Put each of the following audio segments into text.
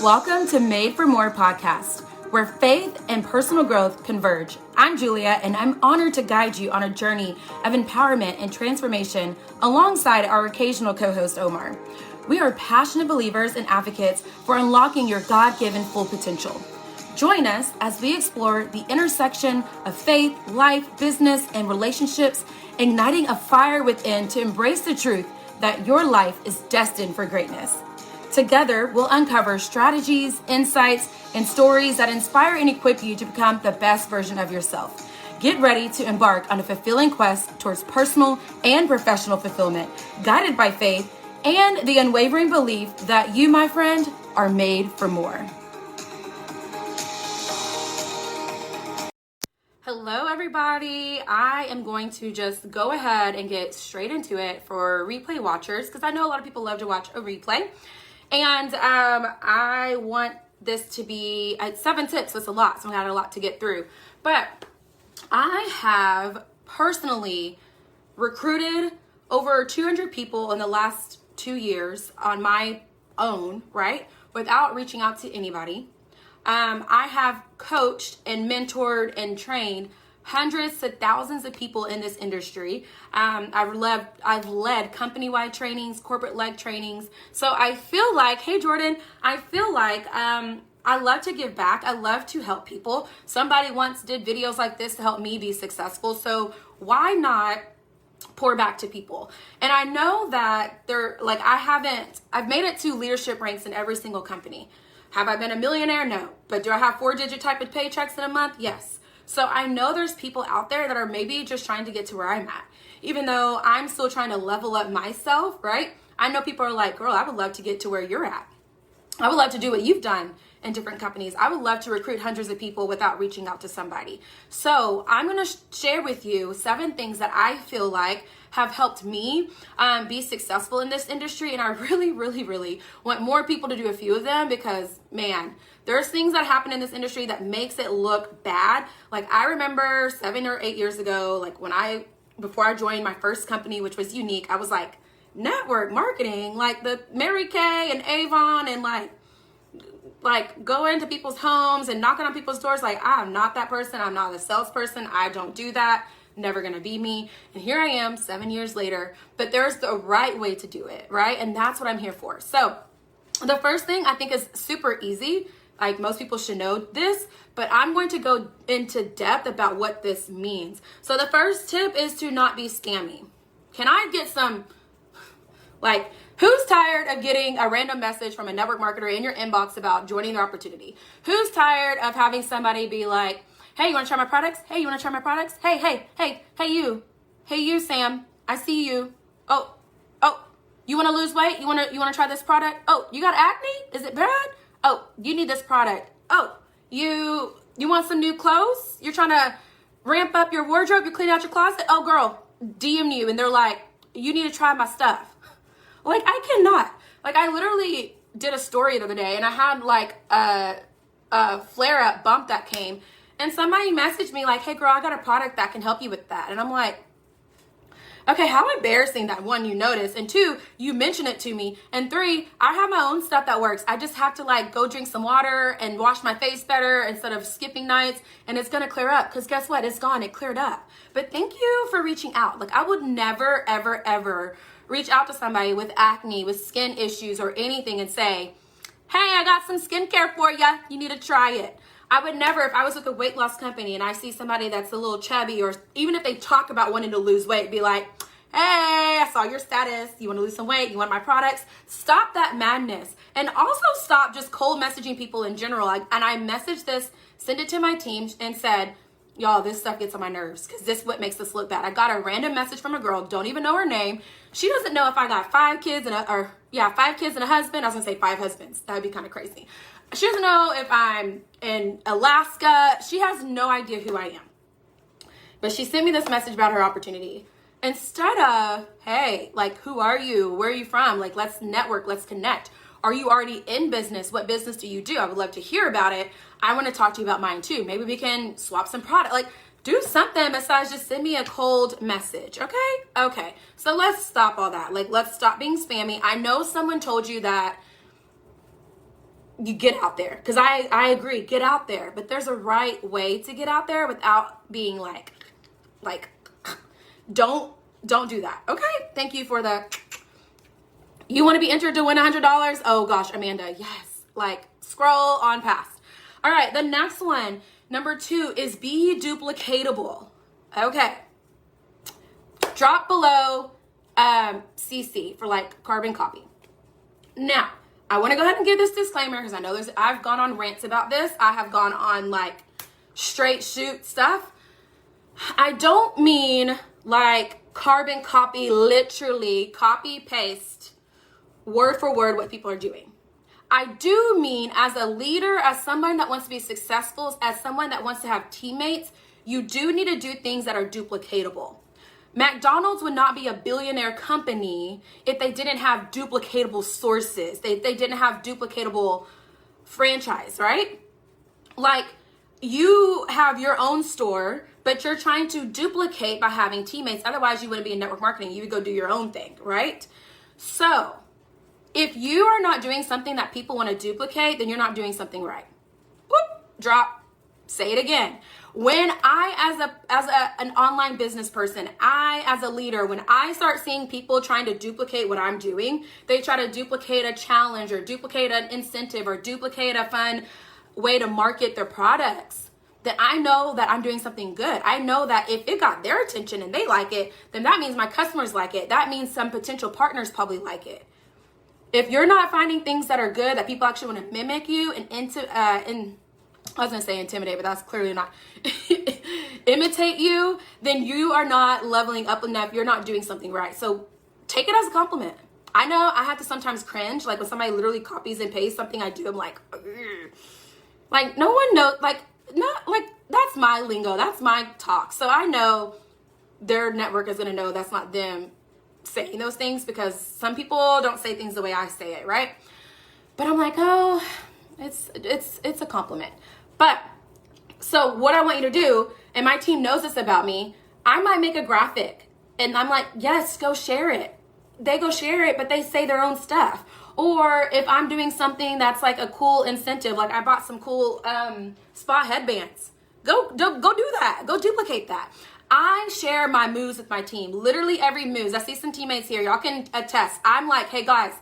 Welcome to Made for More podcast, where faith and personal growth converge. I'm Julia, and I'm honored to guide you on a journey of empowerment and transformation alongside our occasional co-host, Omar. We are passionate believers and advocates for unlocking your God-given full potential. Join us as we explore the intersection of faith, life, business, and relationships, igniting a fire within to embrace the truth that your life is destined for greatness. Together, we'll uncover strategies, insights, and stories that inspire and equip you to become the best version of yourself. Get ready to embark on a fulfilling quest towards personal and professional fulfillment, guided by faith and the unwavering belief that you, my friend, are made for more. Hello, everybody. I am going to just go ahead and get straight into it for replay watchers because I know a lot of people love to watch a replay. And I want this to be 7 tips. That's a lot, so I got a lot to get through. But I have personally recruited over 200 people in the last 2 years on my own, right? Without reaching out to anybody. I have coached and mentored and trained hundreds to thousands of people in this industry. I've led company-wide trainings, corporate-led trainings. So I feel like, hey Jordan, I feel like I love to give back. I love to help people. Somebody once did videos like this to help me be successful. So why not pour back to people? And I know that I've made it to leadership ranks in every single company. Have I been a millionaire? No. But do I have 4-digit type of paychecks in a month? Yes. So I know there's people out there that are maybe just trying to get to where I'm at, even though I'm still trying to level up myself, right? I know people are like, girl, I would love to get to where you're at. I would love to do what you've done in different companies. I would love to recruit hundreds of people without reaching out to somebody. So I'm going to share with you 7 things that I feel like have helped me be successful in this industry. And I really, really, really want more people to do a few of them because, man, there's things that happen in this industry that makes it look bad. Like I remember 7 or 8 years ago, like before I joined my first company, which was unique, I was like, network marketing, like the Mary Kay and Avon and like going to people's homes and knocking on people's doors. Like, I'm not that person. I'm not a salesperson. I don't do that. Never gonna be me. And here I am 7 years later, but there's the right way to do it, right? And that's what I'm here for. So the first thing I think is super easy. Like most people should know this, but I'm going to go into depth about what this means. So the first tip is to not be scammy. Can I get some, like, who's tired of getting a random message from a network marketer in your inbox about joining their opportunity? Who's tired of having somebody be like, hey, you want to try my products? Hey, you want to try my products? Hey, you. Hey, you, Sam. I see you. Oh, you want to lose weight? You want to try this product? Oh, you got acne? Is it bad? Oh, you need this product. Oh, you want some new clothes? You're trying to ramp up your wardrobe? You're cleaning out your closet? Oh, girl, DM you. And they're like, you need to try my stuff. Like, I cannot. Like, I literally did a story the other day, and I had, like, a flare-up bump that came, and somebody messaged me, like, hey, girl, I got a product that can help you with that. And I'm like, okay, how embarrassing that, 1, you notice, and 2, you mention it to me, and 3, I have my own stuff that works. I just have to, like, go drink some water and wash my face better instead of skipping nights, and it's going to clear up, because guess what? It's gone. It cleared up. But thank you for reaching out. Like, I would never, ever, ever reach out to somebody with acne, with skin issues or anything and say, hey, I got some skincare for you. You need to try it. I would never, if I was with a weight loss company and I see somebody that's a little chubby, or even if they talk about wanting to lose weight, be like, hey, I saw your status. You want to lose some weight? You want my products? Stop that madness. And also stop just cold messaging people in general. And I messaged this, sent it to my team and said, y'all, this stuff gets on my nerves because this is what makes this look bad. I got a random message from a girl, don't even know her name. She doesn't know if I got 5 kids and 5 kids and a husband. I was gonna say 5 husbands. That would be kind of crazy. She doesn't know if I'm in Alaska. She has no idea who I am. But she sent me this message about her opportunity. Instead of, hey, like, who are you? Where are you from? Like, let's network, let's connect. Are you already in business? What business do you do? I would love to hear about it. I want to talk to you about mine too. Maybe we can swap some product. Like, do something besides just send me a cold message, okay? Okay, so let's stop all that. Like, let's stop being spammy. I know someone told you that you get out there. Because I agree, get out there. But there's a right way to get out there without being like, don't do that. Okay, thank you for the, you want to be entered to win $100? Oh gosh, Amanda, yes. Like, scroll on past. All right, the next one, number 2, is be duplicatable. Okay, drop below CC for like carbon copy. Now, I want to go ahead and give this disclaimer because I know I've gone on rants about this. I have gone on like straight shoot stuff. I don't mean like carbon copy, literally copy paste word for word what people are doing. I do mean as a leader, as someone that wants to be successful, as someone that wants to have teammates, you do need to do things that are duplicatable. McDonald's would not be a billionaire company if they didn't have duplicatable sources. They didn't have duplicatable franchise, right? Like, you have your own store, but you're trying to duplicate by having teammates. Otherwise, you wouldn't be in network marketing. You would go do your own thing, right? So if you are not doing something that people want to duplicate, then you're not doing something right. Whoop, drop, say it again. When I, as an online business person, I, as a leader, when I start seeing people trying to duplicate what I'm doing, they try to duplicate a challenge or duplicate an incentive or duplicate a fun way to market their products, then I know that I'm doing something good. I know that if it got their attention and they like it, then that means my customers like it. That means some potential partners probably like it. If you're not finding things that are good, that people actually want to mimic you and I was going to say intimidate, but that's clearly not imitate you, then you are not leveling up enough. You're not doing something right. So take it as a compliment. I know I have to sometimes cringe. Like when somebody literally copies and pastes something I do, I'm like, ugh. Like no one knows, like not like that's my lingo. That's my talk. So I know their network is going to know that's not them saying those things because some people don't say things the way I say it. Right. But I'm like, oh, it's a compliment. But so what I want you to do, and my team knows this about me, I might make a graphic and I'm like, yes, go share it. They go share it, but they say their own stuff. Or if I'm doing something that's like a cool incentive, like I bought some cool spa headbands, go do that. Go duplicate that. I share my moves with my team. Literally every move. I see some teammates here. Y'all can attest. I'm like, hey guys,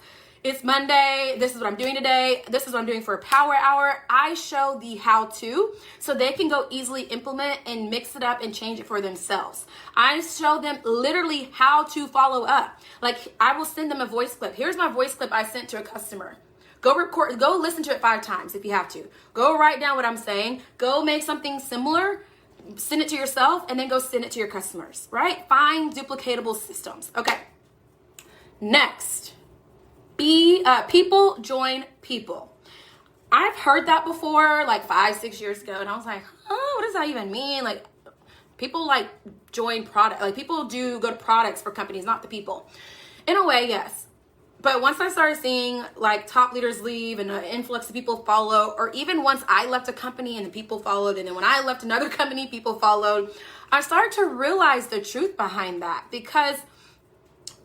it's Monday. This is what I'm doing today. This is what I'm doing for a power hour. I show the how-to so they can go easily implement and mix it up and change it for themselves. I show them literally how to follow up. Like I will send them a voice clip. Here's my voice clip I sent to a customer. Go record, go listen to it 5 times if you have to. Go write down what I'm saying. Go make something similar. Send it to yourself and then go send it to your customers, right? Find duplicatable systems. Okay. Next. People join people. I've heard that before, like 5-6 years ago, and I was like, oh, what does that even mean? Like, people like join product, like people do go to products for companies, not the people. In a way, yes. But once I started seeing like top leaders leave and an influx of people follow, or even once I left a company and the people followed, and then when I left another company, people followed, I started to realize the truth behind that. Because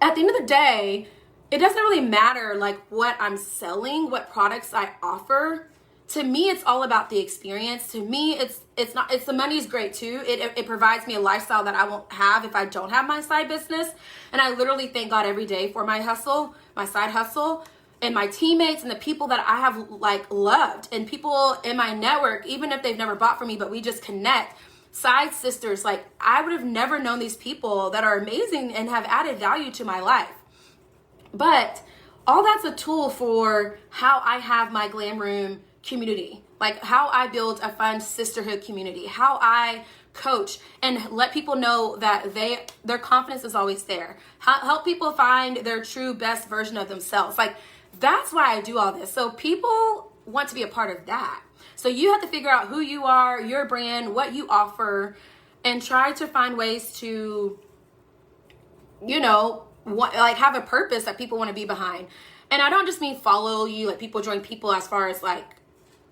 at the end of the day, it doesn't really matter like what I'm selling, what products I offer. To me, it's all about the experience. To me, it's the money's great too. It provides me a lifestyle that I won't have if I don't have my side business. And I literally thank God every day for my hustle, my side hustle, and my teammates and the people that I have like loved, and people in my network, even if they've never bought from me, but we just connect. Side sisters, like I would have never known these people that are amazing and have added value to my life. But all that's a tool for how I have my glam room community, like how I build a fun sisterhood community, how I coach and let people know that their confidence is always there. Help people find their true best version of themselves. Like that's why I do all this. So people want to be a part of that. So you have to figure out who you are, your brand, what you offer, and try to find ways to, like have a purpose that people want to be behind. And I don't just mean follow you, like people join people as far as like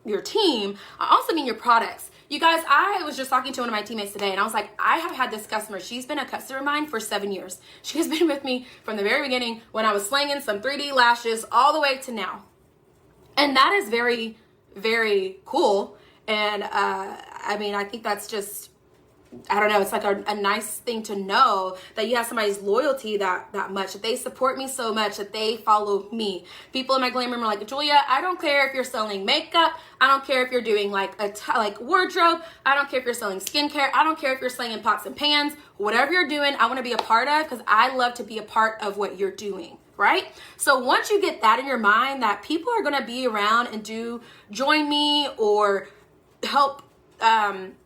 your team. I also mean your products. You guys, I was just talking to one of my teammates today and I was like, I have had this customer. She's been a customer of mine for 7 years. She has been with me from the very beginning when I was slinging some 3D lashes all the way to now. And that is very, very cool. And I mean, I think that's just, I don't know, it's like a nice thing to know that you have somebody's loyalty that much, that they support me so much, that they follow me. People in my glam room are like, Julia, I don't care if you're selling makeup. I don't care if you're doing like wardrobe. I don't care if you're selling skincare. I don't care if you're slinging pots and pans. Whatever you're doing, I want to be a part of, because I love to be a part of what you're doing. Right? So once you get that in your mind, that people are going to be around and join me or help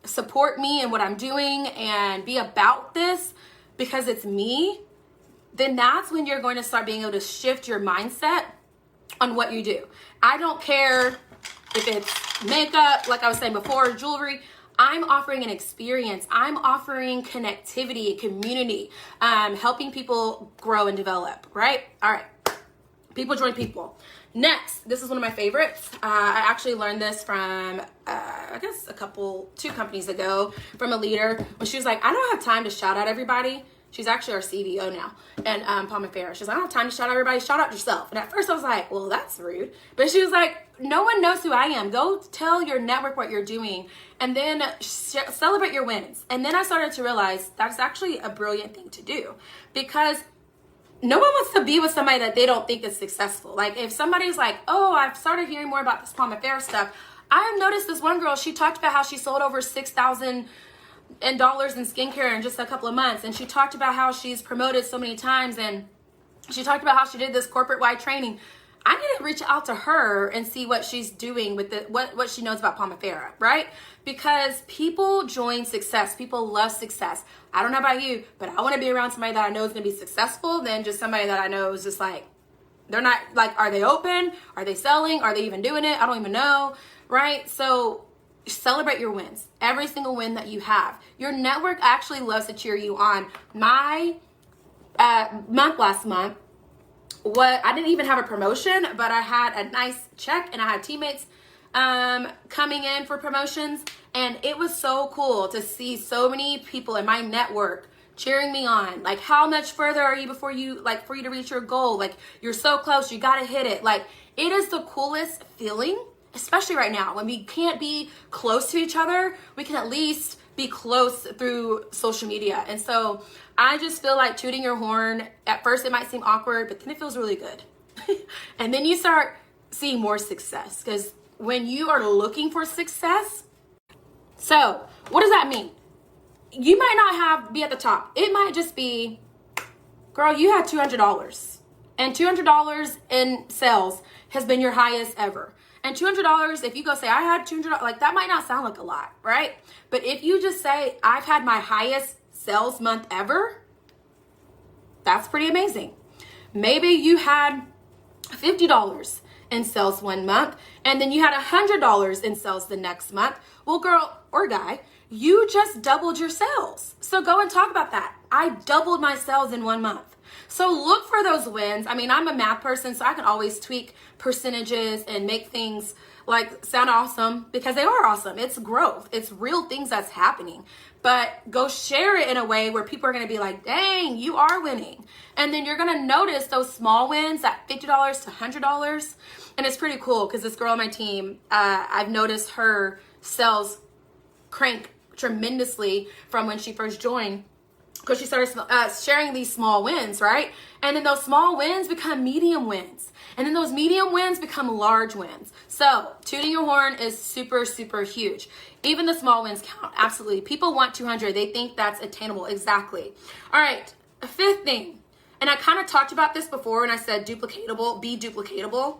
support me in what I'm doing and be about this because it's me, then that's when you're going to start being able to shift your mindset on what you do. I don't care if it's makeup, like I was saying before, jewelry. I'm offering an experience. I'm offering connectivity, community, helping people grow and develop, right? All right. People join people. Next, this is one of my favorites. I actually learned this from, I guess two companies ago, from a leader when she was like, I don't have time to shout out everybody. She's actually our CDO now, and Palma-Farah. She's like, I don't have time to shout out everybody. Shout out yourself. And at first I was like, well, that's rude. But she was like, no one knows who I am. Go tell your network what you're doing, and then celebrate your wins. And then I started to realize that's actually a brilliant thing to do, because no one wants to be with somebody that they don't think is successful. Like if somebody's like, oh, I've started hearing more about this Palma-Farah stuff. I have noticed this one girl, she talked about how she sold over $6,000 in skincare in just a couple of months. And she talked about how she's promoted so many times. And she talked about how she did this corporate-wide training. I need to reach out to her and see what she's doing with what she knows about Palma-Farah, right? Because people join success. People love success. I don't know about you, but I want to be around somebody that I know is going to be successful than just somebody that I know is just like, they're not like, are they open? Are they selling? Are they even doing it? I don't even know, right? So celebrate your wins. Every single win that you have. Your network actually loves to cheer you on. My last month, I didn't even have a promotion, but I had a nice check and I had teammates coming in for promotions, and it was so cool to see so many people in my network cheering me on. Like, how much further are you for you to reach your goal? Like, you're so close, you gotta hit it. Like, it is the coolest feeling, especially right now when we can't be close to each other. We can at least be close through social media. And so I just feel like tooting your horn, at first it might seem awkward, but then it feels really good. And then you start seeing more success, because when you are looking for success, so what does that mean? You might not be at the top. It might just be, girl, you had $200, and $200 in sales has been your highest ever. And $200, if you go say, I had $200, like that might not sound like a lot, right? But if you just say, I've had my highest sales month ever, that's pretty amazing. Maybe you had $50 in sales one month, and then you had $100 in sales the next month. Well, girl or guy, you just doubled your sales. So go and talk about that. I doubled my sales in 1 month. So look for those wins. I mean, I'm a math person, so I can always tweak percentages and make things like sound awesome, because they are awesome. It's growth. It's real things that's happening. But go share it in a way where people are going to be like, dang, you are winning. And then you're going to notice those small wins, that $50 to $100. And it's pretty cool, because this girl on my team, I've noticed her sales crank tremendously from when she first joined, because she started sharing these small wins, right? And then those small wins become medium wins. And then those medium wins become large wins. So tooting your horn is super, super huge. Even the small wins count, absolutely. People want 200. They think that's attainable. Exactly. All right, a fifth thing. And I kind of talked about this before when I said duplicatable, be duplicatable.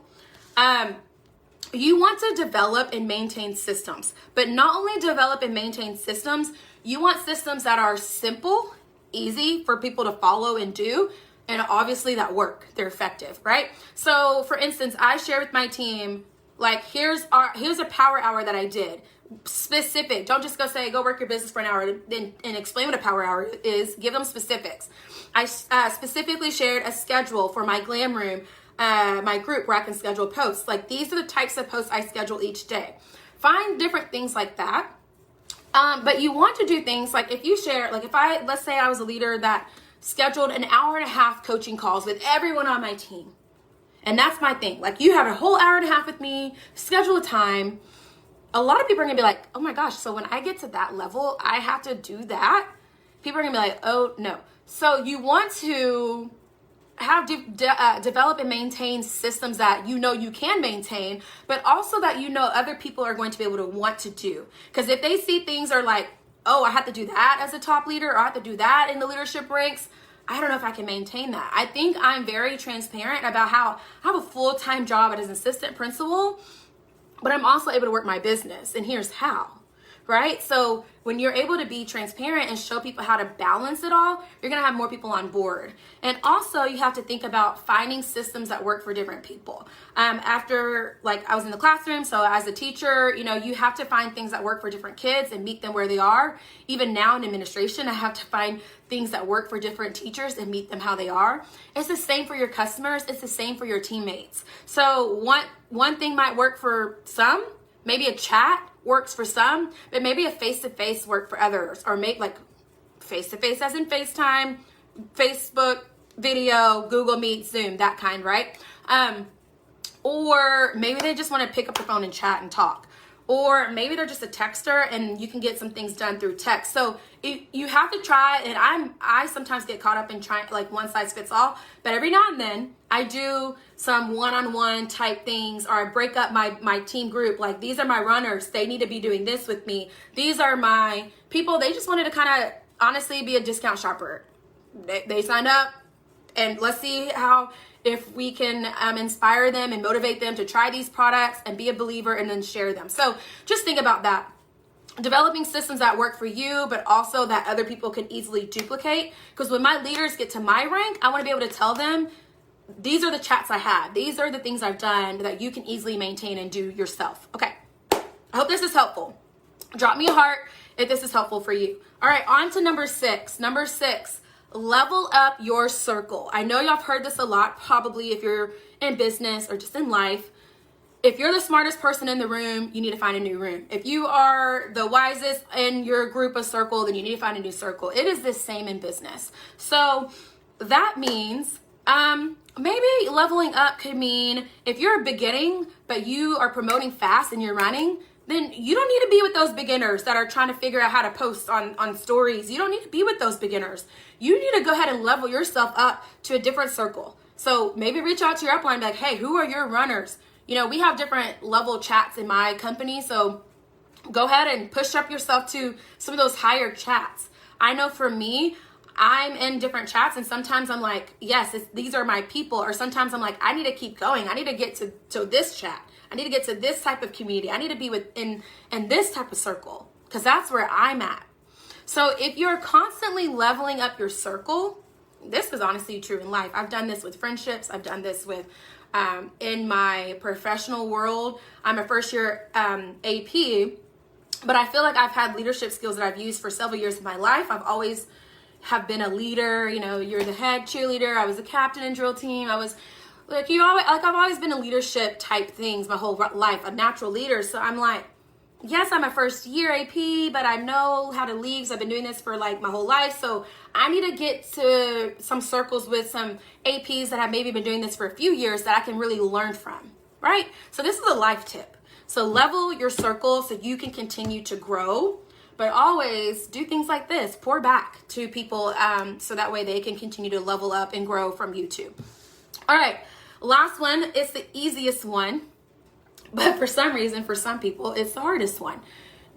You want to develop and maintain systems, but not only develop and maintain systems, you want systems that are simple, easy for people to follow and do, and obviously that work, they're effective, right? So for instance, I share with my team, like, here's a power hour that I did, specific. Don't just go work your business for an hour and explain what a power hour is. Give them specifics. I specifically shared a schedule for my glam room, my group, where I can schedule posts. Like, these are the types of posts I schedule each day. Find different things like that. But you want to do things like, if you share, like let's say I was a leader that scheduled an hour and a half coaching calls with everyone on my team. And that's my thing. Like, you have a whole hour and a half with me, schedule a time. A lot of people are gonna be like, oh my gosh, so when I get to that level, I have to do that? People are gonna be like, oh no. So you want to have develop and maintain systems that you know you can maintain, but also that you know other people are going to be able to want to do. Because if they see things are like, oh, I have to do that as a top leader, or I have to do that in the leadership ranks, I don't know if I can maintain that. I think I'm very transparent about how I have a full-time job as an assistant principal, but I'm also able to work my business, and here's how, right? So when you're able to be transparent and show people how to balance it all, you're gonna have more people on board. And also you have to think about finding systems that work for different people. After, like, I was in the classroom, so as a teacher, you know, you have to find things that work for different kids and meet them where they are. Even now in administration, I have to find things that work for different teachers and meet them how they are. It's the same for your customers. It's the same for your teammates. So one thing might work for some, maybe a chat works for some, but maybe a face-to-face work for others, or make like face-to-face as in FaceTime, Facebook video, Google Meet, Zoom, that kind, right? Or maybe they just want to pick up the phone and chat and talk. Or maybe they're just a texter and you can get some things done through text. So you have to try, and I sometimes get caught up in trying, like, one size fits all, but every now and then I do some one-on-one type things, or I break up my team group. Like, these are my runners, they need to be doing this with me. These are my people, they just wanted to kind of honestly be a discount shopper. They signed up, and let's see how, if we can inspire them and motivate them to try these products and be a believer and then share them. So just think about that. Developing systems that work for you, but also that other people can easily duplicate. Because when my leaders get to my rank, I want to be able to tell them, these are the chats I had. These are the things I've done that you can easily maintain and do yourself. Okay, I hope this is helpful. Drop me a heart if this is helpful for you. All right, on to number 6. Number 6. Level up your circle. I know y'all have heard this a lot, probably if you're in business or just in life. If you're the smartest person in the room, you need to find a new room. If you are the wisest in your group of circle, then you need to find a new circle. It is the same in business. So that means maybe leveling up could mean if you're beginning, but you are promoting fast and you're running, then you don't need to be with those beginners that are trying to figure out how to post on stories. You don't need to be with those beginners. You need to go ahead and level yourself up to a different circle. So maybe reach out to your upline and be like, hey, who are your runners? You know, we have different level chats in my company. So go ahead and push up yourself to some of those higher chats. I know for me, I'm in different chats, and sometimes I'm like, yes, these are my people. Or sometimes I'm like, I need to keep going. I need to get to this chat. I need to get to this type of community. I need to be in this type of circle, because that's where I'm at. So if you're constantly leveling up your circle, this is honestly true in life. I've done this with friendships. I've done this with in my professional world. I'm a first year AP, but I feel like I've had leadership skills that I've used for several years of my life. I've always have been a leader. You know, you're the head cheerleader. I was a captain in drill team. I was like, I've always been a leadership type things my whole life, a natural leader. So I'm like, yes, I'm a first year AP, but I know how to lead. So I've been doing this for like my whole life. So I need to get to some circles with some APs that have maybe been doing this for a few years that I can really learn from, right? So this is a life tip. So level your circle so you can continue to grow, but always do things like this. Pour back to people so that way they can continue to level up and grow from you too. All right, last one. It's the easiest one, but for some reason, for some people, it's the hardest one.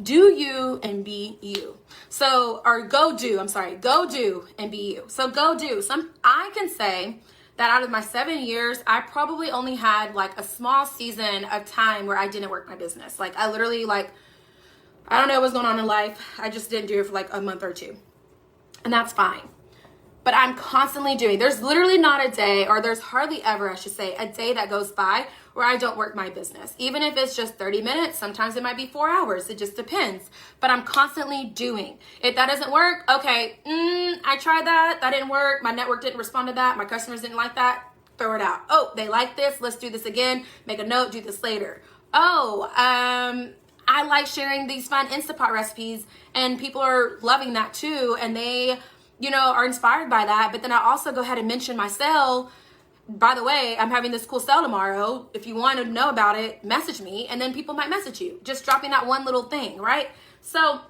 Do you and be you. So, or go do and be you. So go do. I can say that out of my 7 years, I probably only had like a small season of time where I didn't work my business. Like I literally I don't know what's going on in life. I just didn't do it for like a month or two. And that's fine. But I'm constantly doing. There's literally not a day, or there's hardly ever, I should say, a day that goes by where I don't work my business. Even if it's just 30 minutes, sometimes it might be 4 hours. It just depends. But I'm constantly doing. If that doesn't work, okay, I tried that. That didn't work. My network didn't respond to that. My customers didn't like that. Throw it out. Oh, they like this. Let's do this again. Make a note. Do this later. Oh, I like sharing these fun Instapot recipes, and people are loving that too. And they are inspired by that. But then I also go ahead and mention myself by the way, I'm having this cool sale tomorrow. If you want to know about it, message me, and then people might message you. Just dropping that one little thing, right? So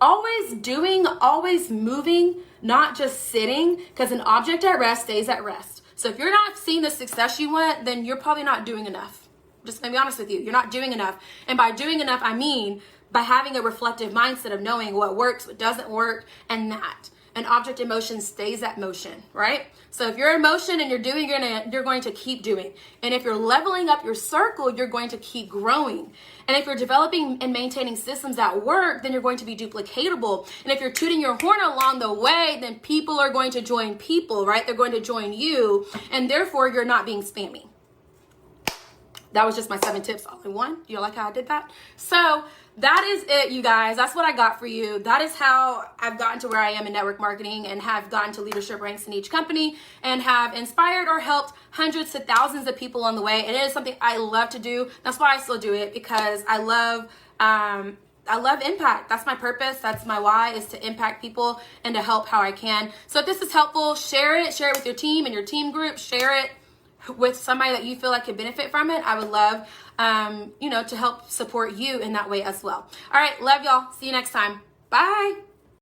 always doing, always moving, not just sitting, because an object at rest stays at rest. So if you're not seeing the success you want, then you're probably not doing enough. Just gonna be honest with you, you're not doing enough. And by doing enough, I mean by having a reflective mindset of knowing what works, what doesn't work, and that. An object in motion stays at motion, right? So if you're in motion and you're doing, you're going to keep doing. And if you're leveling up your circle, you're going to keep growing. And if you're developing and maintaining systems that work, then you're going to be duplicatable. And if you're tooting your horn along the way, then people are going to join people, right? They're going to join you, and therefore you're not being spammy. That was just my 7 tips all in one. You like how I did that? So that is it, you guys. That's what I got for you. That is how I've gotten to where I am in network marketing and have gotten to leadership ranks in each company and have inspired or helped hundreds to thousands of people on the way. And it is something I love to do. That's why I still do it, because I love impact. That's my purpose. That's my why, is to impact people and to help how I can. So if this is helpful, share it. Share it with your team and your team group. Share it with somebody that you feel like could benefit from it. I would love, to help support you in that way as well. All right. Love y'all. See you next time. Bye.